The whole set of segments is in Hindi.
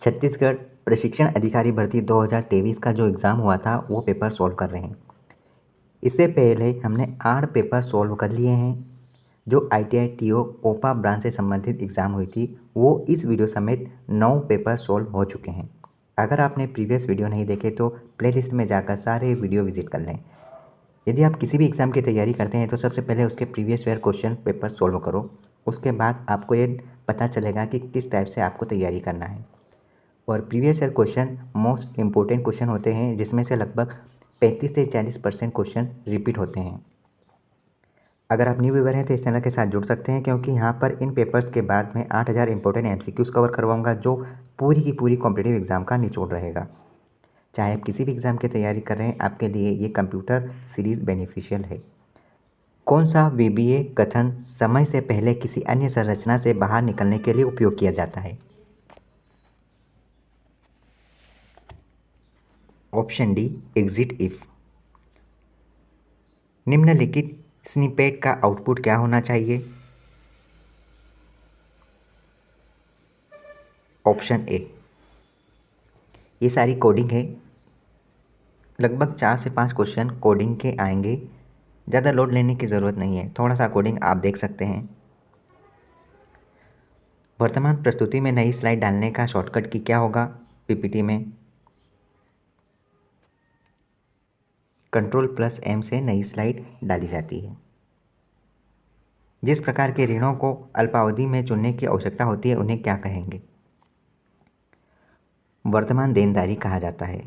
छत्तीसगढ़ प्रशिक्षण अधिकारी भर्ती 2023 का जो एग्ज़ाम हुआ था वो पेपर सॉल्व कर रहे हैं। इससे पहले हमने 8 पेपर सॉल्व कर लिए हैं। जो ITI TO ओपा ब्रांच से संबंधित एग्ज़ाम हुई थी वो इस वीडियो समेत 9 पेपर सॉल्व हो चुके हैं। अगर आपने प्रीवियस वीडियो नहीं देखे तो प्लेलिस्ट में जाकर सारे वीडियो विजिट कर लें। यदि आप किसी भी एग्ज़ाम की तैयारी करते हैं तो सबसे पहले उसके previous year question paper solve करो। उसके बाद आपको ये पता चलेगा कि किस टाइप से आपको तैयारी करना है। और previous year question most important question होते हैं, जिसमें से लगभग 35 से 40% क्वेश्चन रिपीट होते हैं। अगर आप न्यू व्यूअर हैं तो इस चैनल के साथ जुड़ सकते हैं, क्योंकि यहाँ पर इन पेपर्स के बाद मैं 8000 इंपॉर्टेंट MCQs कवर करवाऊँगा, जो पूरी की पूरी कॉम्पिटिटिव एग्ज़ाम का निचोड़ रहेगा। चाहे आप किसी भी एग्ज़ाम की तैयारी कर रहे हैं, आपके लिए ये कंप्यूटर सीरीज़ बेनिफिशियल है। कौन सा VBA कथन समय से पहले किसी अन्य संरचना से बाहर निकलने के लिए उपयोग किया जाता है? Option D, exit if. निम्नलिखित स्निपेट का आउटपुट क्या होना चाहिए? Option A. ये सारी कोडिंग है। लगभग 4 से 5 क्वेश्चन कोडिंग के आएंगे। ज़्यादा लोड लेने की ज़रूरत नहीं है, थोड़ा सा कोडिंग आप देख सकते हैं। वर्तमान प्रस्तुति में नई स्लाइड डालने का शॉर्टकट की क्या होगा? PPT में Ctrl+M से नई स्लाइड डाली जाती है। जिस प्रकार के ऋणों को अल्पावधि में चुनने की आवश्यकता होती है उन्हें क्या कहेंगे? वर्तमान देनदारी कहा जाता है।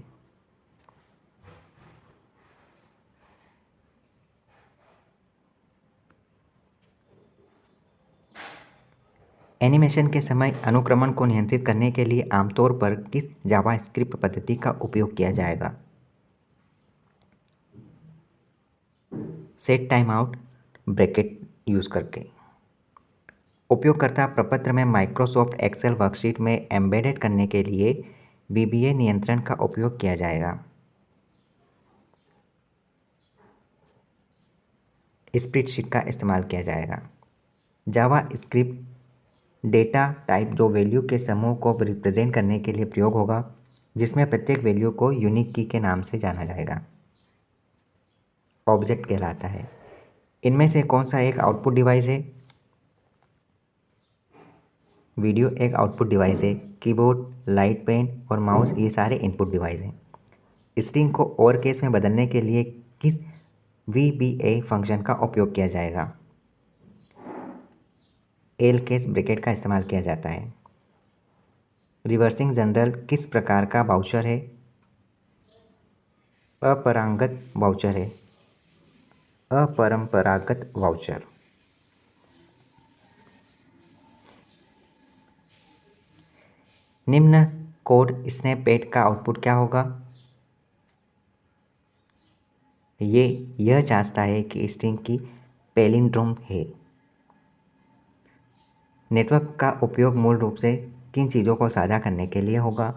एनिमेशन के समय अनुक्रमण को नियंत्रित करने के लिए आमतौर पर किस जावास्क्रिप्ट पद्धति का उपयोग किया जाएगा? Set time out bracket use करके। उपयोगकर्ता प्रपत्र में माइक्रोसॉफ्ट एक्सेल वर्कशीट में एम्बेडेड करने के लिए VBA नियंत्रण का उपयोग किया जाएगा। स्प्रेडशीट का इस्तेमाल किया जाएगा। जावा स्क्रिप्ट डेटा टाइप जो वैल्यू के समूह को रिप्रेजेंट करने के लिए प्रयोग होगा, जिसमें प्रत्येक वैल्यू को यूनिक की के नाम से जाना जाएगा। ऑब्जेक्ट कहलाता है। इनमें से कौन सा एक आउटपुट डिवाइस है? वीडियो एक आउटपुट डिवाइस है। कीबोर्ड, लाइट पेन और माउस ये सारे इनपुट डिवाइस हैं। स्ट्रिंग को ओवर केस में बदलने के लिए किस VBA फंक्शन का उपयोग किया जाएगा? एल केस ब्रैकेट का इस्तेमाल किया जाता है। रिवर्सिंग जनरल किस प्रकार का वाउचर है? अपरंपरागत वाउचर है। अपरंपरागत वाउचर। निम्न कोड स्नैपपैड का आउटपुट क्या होगा? यह जांचता है कि स्ट्रिंग की पैलिंड्रोम है। नेटवर्क का उपयोग मूल रूप से किन चीज़ों को साझा करने के लिए होगा?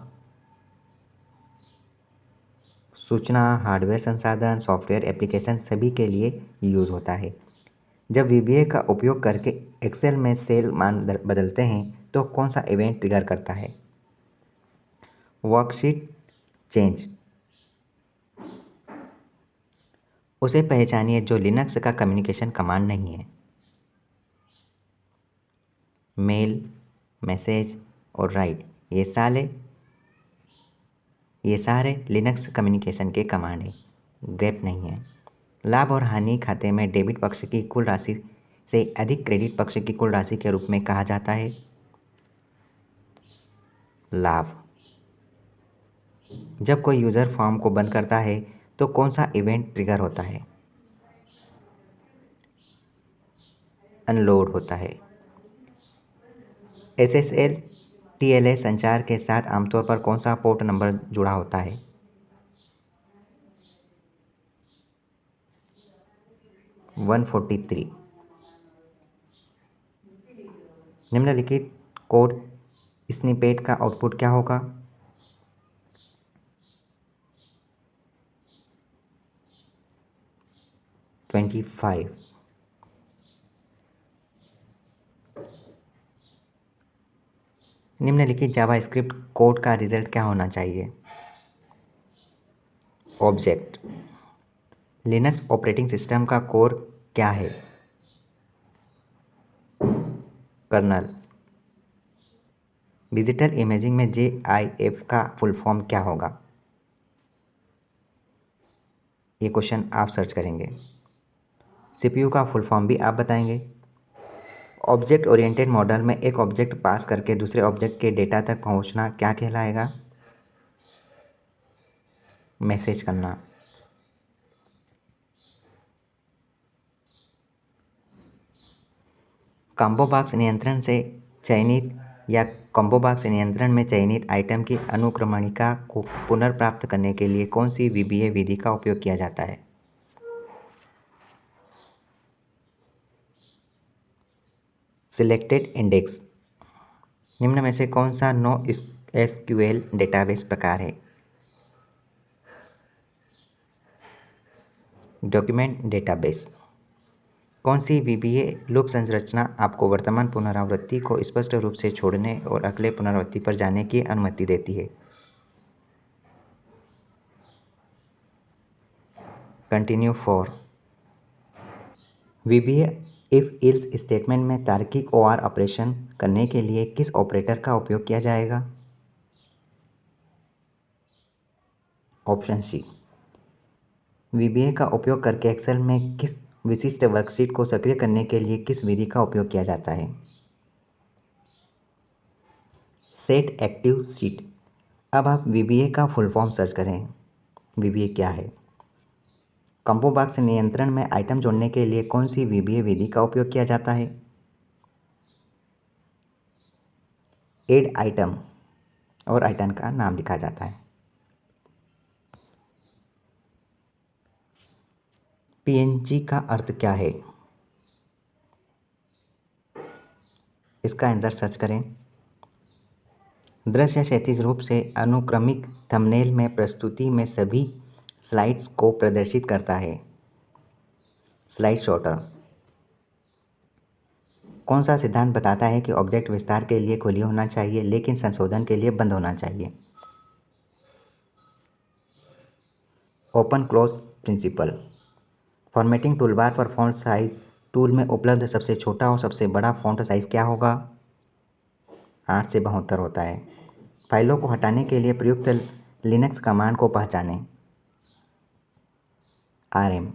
सूचना, हार्डवेयर संसाधन, सॉफ्टवेयर एप्लीकेशन सभी के लिए यूज़ होता है। जब VBA का उपयोग करके एक्सेल में सेल मान बदलते हैं तो कौन सा इवेंट ट्रिगर करता है? Worksheet change. उसे पहचानिए जो लिनक्स का कम्युनिकेशन कमांड नहीं है। मेल, मैसेज और राइट ये सारे लिनक्स कम्युनिकेशन के कमांड हैं, ग्रेप नहीं है। लाभ और हानि खाते में डेबिट पक्ष की कुल राशि से अधिक क्रेडिट पक्ष की कुल राशि के रूप में कहा जाता है लाभ। जब कोई यूज़र फॉर्म को बंद करता है तो कौन सा इवेंट ट्रिगर होता है? अनलोड होता है। SSL TLS संचार के साथ आमतौर पर कौन सा पोर्ट नंबर जुड़ा होता है? 143। निम्नलिखित कोड स्निपेट का आउटपुट क्या होगा? $25। निम्नलिखित जावास्क्रिप्ट कोड का रिजल्ट क्या होना चाहिए? ऑब्जेक्ट। लिनक्स ऑपरेटिंग सिस्टम का कोर क्या है? कर्नल। डिजिटल इमेजिंग में JIF का फुल फॉर्म क्या होगा? ये क्वेश्चन आप सर्च करेंगे। CPU का फुल फॉर्म भी आप बताएंगे। ऑब्जेक्ट ओरिएंटेड मॉडल में एक ऑब्जेक्ट पास करके दूसरे ऑब्जेक्ट के डेटा तक पहुंचना क्या कहलाएगा? मैसेज करना। कॉम्बो बॉक्स नियंत्रण से चयनित या कॉम्बो बॉक्स नियंत्रण में चयनित आइटम की अनुक्रमणिका को पुनर्प्राप्त करने के लिए कौन सी VBA विधि का उपयोग किया जाता है? Selected index. निम्न में से कौन सा NoSQL डेटाबेस प्रकार है? Document database. कौन सी VBA लूप संरचना आपको वर्तमान पुनरावृत्ति को स्पष्ट रूप से छोड़ने और अगले पुनरावृत्ति पर जाने की अनुमति देती है? Continue for. VBA if ills statement में तार्किक OR ऑपरेशन करने के लिए किस ऑपरेटर का उपयोग किया जाएगा? Option C. VBA का उपयोग करके एक्सेल में किस विशिष्ट वर्कशीट को सक्रिय करने के लिए किस विधि का उपयोग किया जाता है? Set active sheet. अब आप VBA का फुल फॉर्म सर्च करें। VBA क्या है? कॉम्बो बॉक्स नियंत्रण में आइटम जोड़ने के लिए कौन सी VBA विधि का उपयोग किया जाता है? ऐड आइटम और आइटम का नाम लिखा जाता है। PNG का अर्थ क्या है? इसका आंसर सर्च करें। दृश्य क्षैतिज रूप से अनुक्रमिक थंबनेल में प्रस्तुति में सभी स्लाइड्स को प्रदर्शित करता है। Slide shorter. कौन सा सिद्धांत बताता है कि ऑब्जेक्ट विस्तार के लिए खुली होना चाहिए लेकिन संशोधन के लिए बंद होना चाहिए? Open close principle. Formatting toolbar पर फॉन्ट साइज टूल में उपलब्ध सबसे छोटा और सबसे बड़ा फॉन्ट साइज क्या होगा? 8 से 72 होता है। फाइलों को हटाने के लिए प्रयुक्त लिनक्स कमांड को पहचानें। RM।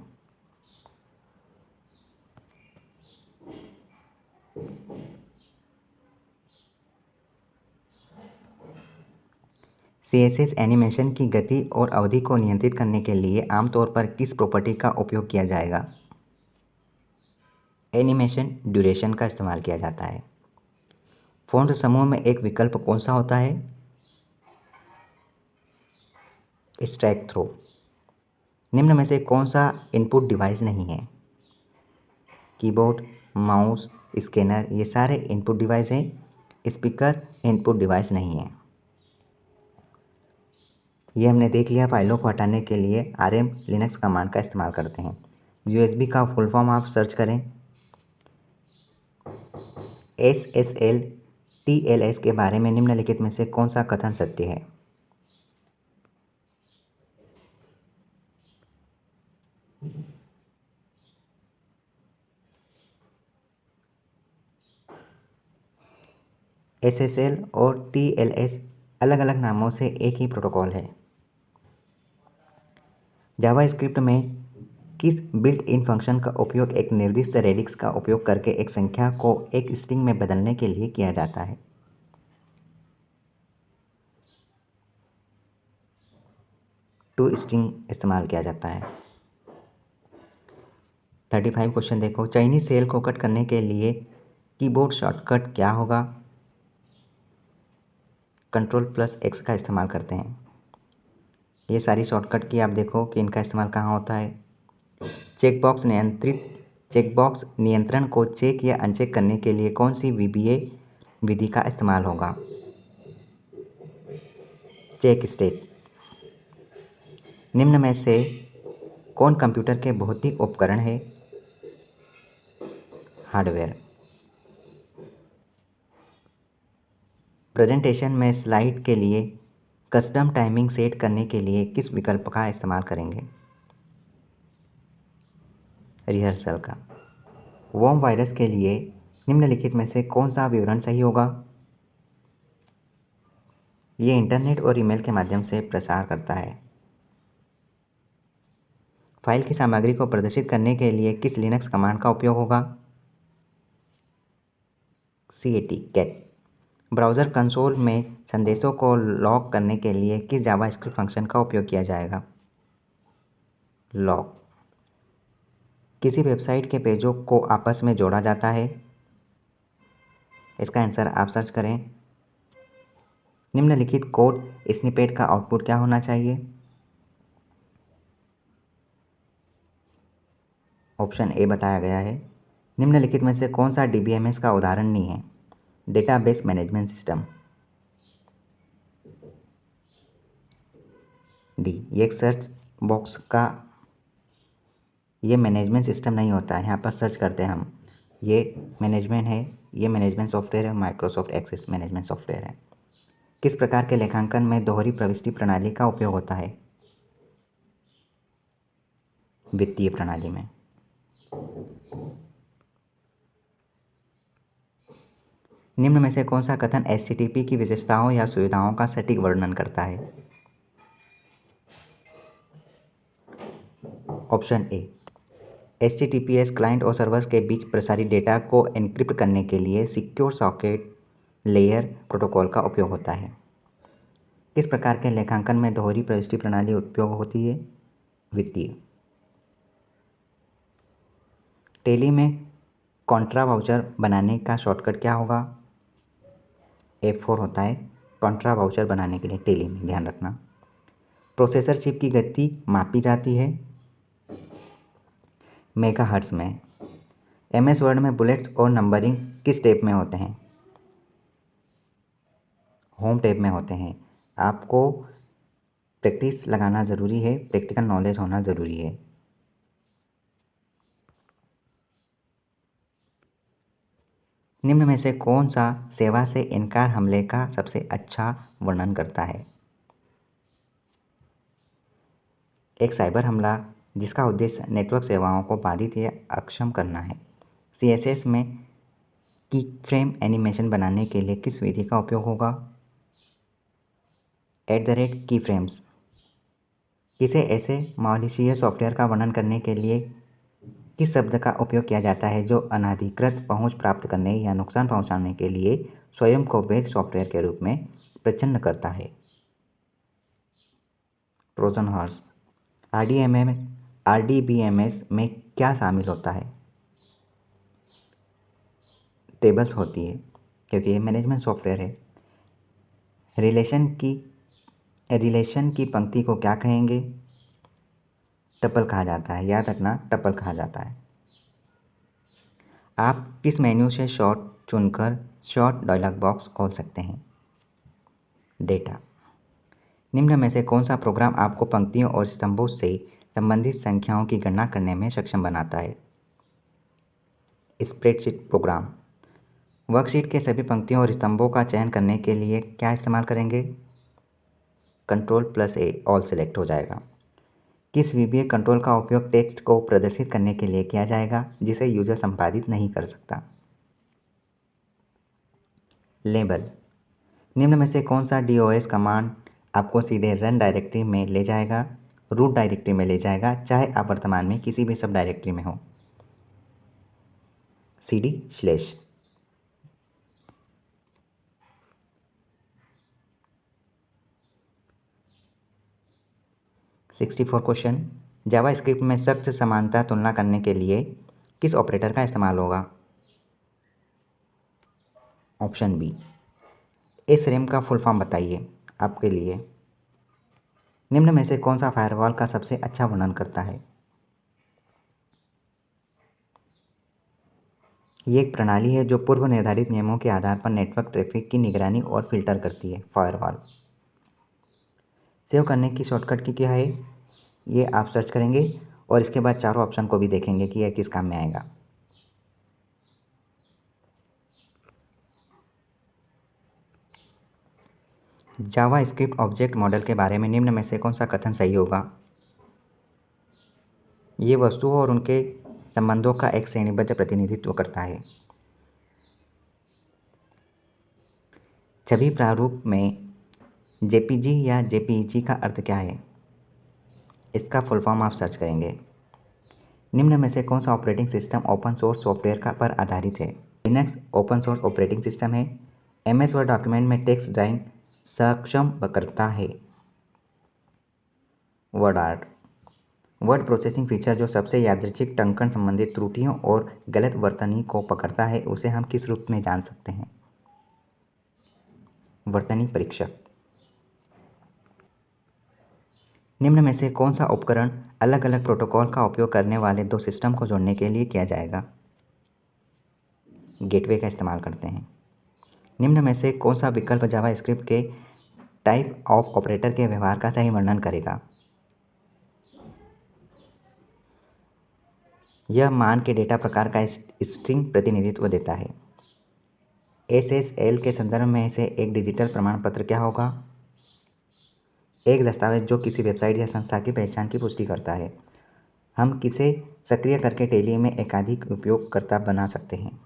CSS एनिमेशन की गति और अवधि को नियंत्रित करने के लिए आमतौर पर किस प्रॉपर्टी का उपयोग किया जाएगा? एनिमेशन ड्यूरेशन का इस्तेमाल किया जाता है। फ़ॉन्ट समूह में एक विकल्प कौन सा होता है? Strikethrough. निम्न में से कौन सा इनपुट डिवाइस नहीं है? कीबोर्ड, माउस, स्कैनर ये सारे इनपुट डिवाइस हैं। स्पीकर इनपुट डिवाइस नहीं है। ये हमने देख लिया। फाइलों को हटाने के लिए RM लिनक्स कमांड का इस्तेमाल करते हैं। USB का फुल फॉर्म आप सर्च करें। SSL TLS के बारे में निम्नलिखित में से कौन सा कथन सत्य है? SSL और TLS अलग अलग नामों से एक ही प्रोटोकॉल है। जावास्क्रिप्ट में किस बिल्ट इन फंक्शन का उपयोग एक निर्दिष्ट रेडिक्स का उपयोग करके एक संख्या को एक स्ट्रिंग में बदलने के लिए किया जाता है? टू स्ट्रिंग इस्तेमाल किया जाता है। 35 क्वेश्चन देखो। चाइनीज सेल को कट करने के लिए कीबोर्ड शॉर्टकट क्या होगा? Ctrl+X का इस्तेमाल करते हैं। ये सारी शॉर्टकट की आप देखो कि इनका इस्तेमाल कहाँ होता है। चेकबॉक्स नियंत्रण को चेक या अनचेक करने के लिए कौन सी VBA विधि का इस्तेमाल होगा? Check state. निम्न में से कौन कंप्यूटर के भौतिक उपकरण है? हार्डवेयर। प्रेजेंटेशन में स्लाइड के लिए कस्टम टाइमिंग सेट करने के लिए किस विकल्प का इस्तेमाल करेंगे? रिहर्सल का। वर्म वायरस के लिए निम्नलिखित में से कौन सा विवरण सही होगा? ये इंटरनेट और ईमेल के माध्यम से प्रसार करता है। फाइल की सामग्री को प्रदर्शित करने के लिए किस लिनक्स कमांड का उपयोग होगा? cat। ब्राउज़र कंसोल में संदेशों को लॉक करने के लिए किस जावास्क्रिप्ट फंक्शन का उपयोग किया जाएगा? लॉक। किसी वेबसाइट के पेजों को आपस में जोड़ा जाता है? इसका आंसर आप सर्च करें। निम्नलिखित कोड स्निपेट का आउटपुट क्या होना चाहिए? ऑप्शन ए बताया गया है। निम्नलिखित में से कौन सा DBMS का उदाहरण नहीं है? Database management system. डी, ये एक सर्च बॉक्स का ये मैनेजमेंट सिस्टम नहीं होता है। यहाँ पर सर्च करते हैं हम, ये मैनेजमेंट है, ये मैनेजमेंट सॉफ्टवेयर है, माइक्रोसॉफ्ट एक्सेस मैनेजमेंट सॉफ्टवेयर है। किस प्रकार के लेखांकन में दोहरी प्रविष्टि प्रणाली का उपयोग होता है? वित्तीय प्रणाली में। निम्न में से कौन सा कथन HTTP की विशेषताओं या सुविधाओं का सटीक वर्णन करता है? ऑप्शन ए, HTTPS क्लाइंट और सर्वर्स के बीच प्रसारित डेटा को एन्क्रिप्ट करने के लिए सिक्योर सॉकेट लेयर प्रोटोकॉल का उपयोग होता है। किस प्रकार के लेखांकन में दोहरी प्रविष्टि प्रणाली उपयोग होती है? वित्तीय। टेली में कॉन्ट्रा वाउचर बनाने का शॉर्टकट क्या होगा? F4 होता है कॉन्ट्रा वाउचर बनाने के लिए टेली में, ध्यान रखना। प्रोसेसर चिप की गति मापी जाती है मेगाहर्ट्ज़ में। MS वर्ड में बुलेट्स और नंबरिंग किस टैब में होते हैं? होम टैब में होते हैं। आपको प्रैक्टिस लगाना ज़रूरी है, प्रैक्टिकल नॉलेज होना ज़रूरी है। निम्न में से कौन सा सेवा से इनकार हमले का सबसे अच्छा वर्णन करता है? एक साइबर हमला जिसका उद्देश्य नेटवर्क सेवाओं को बाधित या अक्षम करना है। CSS में की फ्रेम एनिमेशन बनाने के लिए किस विधि का उपयोग होगा? की फ्रेम्स। किसे ऐसे मॉलिशियस सॉफ्टवेयर का वर्णन करने के लिए किस शब्द का उपयोग किया जाता है जो अनधिकृत पहुंच प्राप्त करने या नुकसान पहुंचाने के लिए स्वयं को वैध सॉफ्टवेयर के रूप में प्रच्छन्न करता है? Trojan horse. RDBMS में क्या शामिल होता है? टेबल्स होती है क्योंकि ये मैनेजमेंट सॉफ्टवेयर है। रिलेशन की पंक्ति को क्या कहेंगे? टपल कहा जाता है, याद रखना, टपल कहा जाता है। आप किस मेन्यू से शॉर्ट चुनकर शॉर्ट डायलॉग बॉक्स खोल सकते हैं? डेटा। निम्न में से कौन सा प्रोग्राम आपको पंक्तियों और स्तंभों से संबंधित संख्याओं की गणना करने में सक्षम बनाता है? Spreadsheet programme. वर्कशीट के सभी पंक्तियों और स्तंभों का चयन करने के लिए क्या इस्तेमाल करेंगे? Ctrl+A, ऑल सेलेक्ट हो जाएगा। किस VBA कंट्रोल का उपयोग टेक्स्ट को प्रदर्शित करने के लिए किया जाएगा जिसे यूजर संपादित नहीं कर सकता? लेबल। निम्न में से कौन सा DOS कमांड आपको सीधे रन डायरेक्टरी में ले जाएगा, रूट डायरेक्टरी में ले जाएगा, चाहे आप वर्तमान में किसी भी सब डायरेक्टरी में हो? CD/। 64 क्वेश्चन। जावास्क्रिप्ट में सख्त समानता तुलना करने के लिए किस ऑपरेटर का इस्तेमाल होगा? Option B. SRAM का फुल फॉर्म बताइए आपके लिए। निम्न में से कौन सा फायरवॉल का सबसे अच्छा वर्णन करता है? ये एक प्रणाली है जो पूर्व निर्धारित नियमों के आधार पर नेटवर्क ट्रैफिक की निगरानी और फिल्टर करती है। फायरवॉल। सेव करने की शॉर्टकट की क्या है? ये आप सर्च करेंगे और इसके बाद चारों ऑप्शन को भी देखेंगे कि यह किस काम में आएगा। जावा स्क्रिप्ट ऑब्जेक्ट मॉडल के बारे में निम्न में से कौन सा कथन सही होगा? ये वस्तुओं और उनके संबंधों का एक श्रेणीबद्ध प्रतिनिधित्व करता है। छवि प्रारूप में जेपीजी या जेपीईजी का अर्थ क्या है? इसका फुल फॉर्म आप सर्च करेंगे। निम्न में से कौन सा operating system open source software का पर आधारित है? Linux open source operating system है। एमएस वर्ड डॉक्यूमेंट में टेक्स्ट ड्राइंग सक्षम करता है। Word art word processing feature जो सबसे यादृच्छिक टंकण संबंधित त्रुटियों और गलत वर्तनी को पकड़ता है, उसे हम किस रूप में जान सकते हैं? वर्तनी परीक्षक। निम्न में से कौन सा उपकरण अलग अलग प्रोटोकॉल का उपयोग करने वाले दो सिस्टम को जोड़ने के लिए किया जाएगा? गेटवे का इस्तेमाल करते हैं। निम्न में से कौन सा विकल्प जावास्क्रिप्ट के टाइप ऑफ ऑपरेटर के व्यवहार का सही वर्णन करेगा? यह मान के डेटा प्रकार का स्ट्रिंग प्रतिनिधित्व देता है। SSL के संदर्भ में से एक डिजिटल प्रमाण पत्र क्या होगा? एक दस्तावेज जो किसी वेबसाइट या संस्था की पहचान की पुष्टि करता है। हम किसे सक्रिय करके टेली में एकाधिक उपयोगकर्ता बना सकते हैं?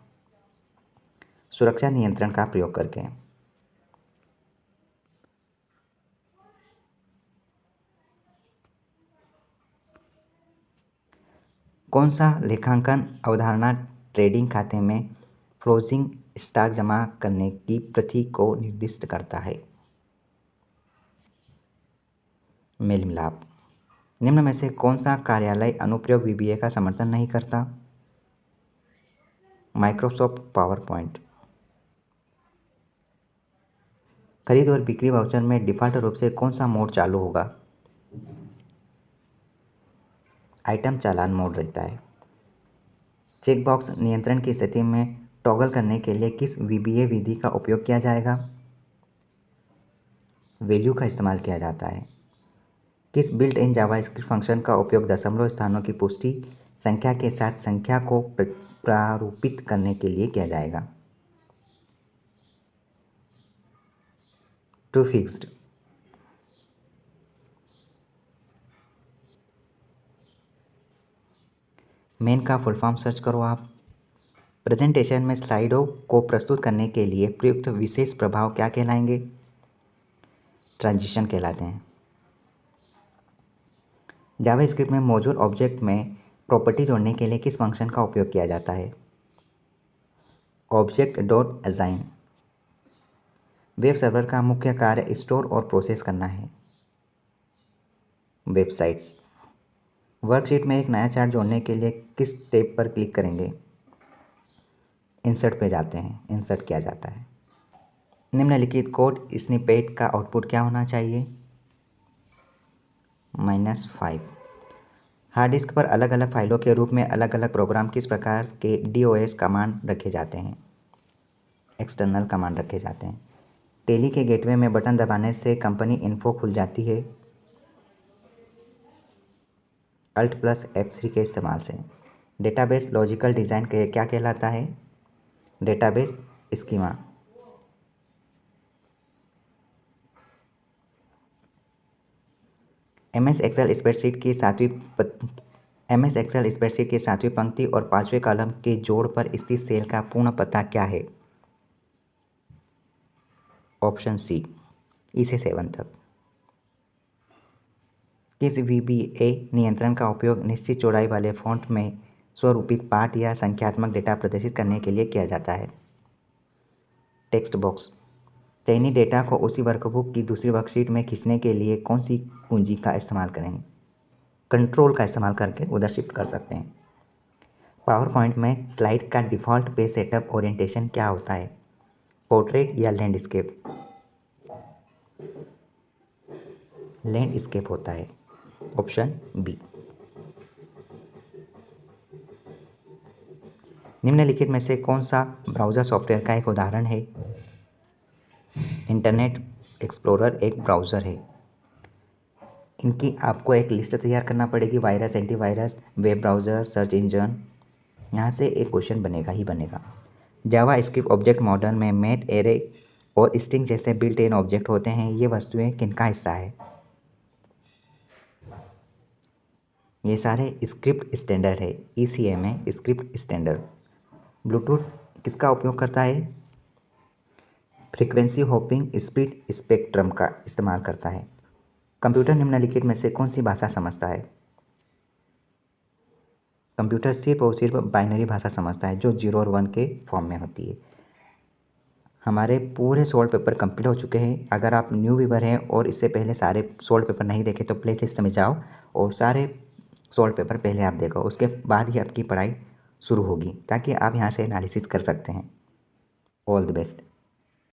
सुरक्षा नियंत्रण का प्रयोग करके। कौन सा लेखांकन अवधारणा ट्रेडिंग खाते में क्लोजिंग स्टॉक जमा करने की प्रति को निर्दिष्ट करता है? मेल मिलाप। निम्न में से कौन सा कार्यालय अनुप्रयोग VBA का समर्थन नहीं करता? Microsoft power point. खरीद और बिक्री वाउचर में डिफ़ॉल्ट रूप से कौन सा मोड चालू होगा? आइटम चालान मोड रहता है। चेकबॉक्स नियंत्रण की स्थिति में टॉगल करने के लिए किस VBA विधि का उपयोग किया जाएगा? वैल्यू का इस्तेमाल किया जाता है। किस बिल्ट इन जावास्क्रिप्ट फंक्शन का उपयोग दशमलव स्थानों की पुष्टि संख्या के साथ संख्या को प्रारूपित करने के लिए किया जाएगा? Two fixed. मेन का फुल फॉर्म सर्च करो आप। प्रेजेंटेशन में स्लाइडों को प्रस्तुत करने के लिए प्रयुक्त विशेष प्रभाव क्या कहलाएंगे? ट्रांजिशन कहलाते हैं। जावास्क्रिप्ट में मौजूद ऑब्जेक्ट में प्रॉपर्टी जोड़ने के लिए किस फंक्शन का उपयोग किया जाता है? Object dot assign. Web server का मुख्य कार्य स्टोर और प्रोसेस करना है। वेबसाइट्स। वर्कशीट में एक नया चार्ट जोड़ने के लिए किस टैब पर क्लिक करेंगे? इंसर्ट पे जाते हैं, इंसर्ट किया जाता है। निम्नलिखित कोड स्निपेट का आउटपुट क्या होना चाहिए? -5। हार्ड डिस्क पर अलग अलग फाइलों के रूप में अलग अलग प्रोग्राम किस प्रकार के DOS कमांड रखे जाते हैं? एक्सटर्नल कमांड रखे जाते हैं। टेली के गेटवे में बटन दबाने से कंपनी इन्फो खुल जाती है। Alt+F3 के इस्तेमाल से। डेटाबेस लॉजिकल डिज़ाइन के क्या कहलाता है? Database schema. MS Excel spreadsheet की सातवीं पंक्ति और पांचवें कॉलम के जोड़ पर स्थित सेल का पूर्ण पता क्या है? ऑप्शन सी, ई से 7 तक। किस VBA नियंत्रण का उपयोग निश्चित चौड़ाई वाले फॉन्ट में स्वरूपित पाठ या संख्यात्मक डेटा प्रदर्शित करने के लिए किया जाता है? Text box. चयनित डेटा को उसी वर्कबुक की दूसरी वर्कशीट में खींचने के लिए कौन सी कुंजी का इस्तेमाल करेंगे? कंट्रोल का इस्तेमाल करके उधर शिफ्ट कर सकते हैं। पावर पॉइंट में स्लाइड का डिफ़ॉल्ट पेज सेटअप ओरिएंटेशन क्या होता है? पोर्ट्रेट या लैंडस्केप? लैंडस्केप होता है। Option B. निम्नलिखित में से कौन सा ब्राउज़र सॉफ्टवेयर का एक उदाहरण है? इंटरनेट एक्सप्लोरर एक ब्राउज़र है। इनकी आपको एक लिस्ट तैयार करना पड़ेगी। Virus, antivirus, web browser, search engine. यहाँ से एक क्वेश्चन बनेगा ही बनेगा। जावास्क्रिप्ट ऑब्जेक्ट मॉडल में मैथ एरे और स्ट्रिंग जैसे बिल्ट इन ऑब्जेक्ट होते हैं, ये वस्तुएं किनका हिस्सा है? ये सारे स्क्रिप्ट स्टैंडर्ड है, ECM है स्क्रिप्ट स्टैंडर्ड। ब्लूटूथ किसका उपयोग करता है? फ्रीक्वेंसी हॉपिंग स्पीड स्पेक्ट्रम का इस्तेमाल करता है। कंप्यूटर निम्नलिखित में से कौन सी भाषा समझता है? कंप्यूटर सिर्फ और सिर्फ बाइनरी भाषा समझता है, जो 0 और 1 के फॉर्म में होती है। हमारे पूरे सोल्व पेपर कंप्लीट हो चुके हैं। अगर आप न्यू व्यूवर हैं और इससे पहले सारे सोल्व पेपर नहीं देखे तो प्ले लिस्ट में जाओ और सारे सोल्व पेपर पहले आप देखो, उसके बाद ही आपकी पढ़ाई शुरू होगी, ताकि आप यहाँ से एनालिसिस कर सकते हैं। All the best.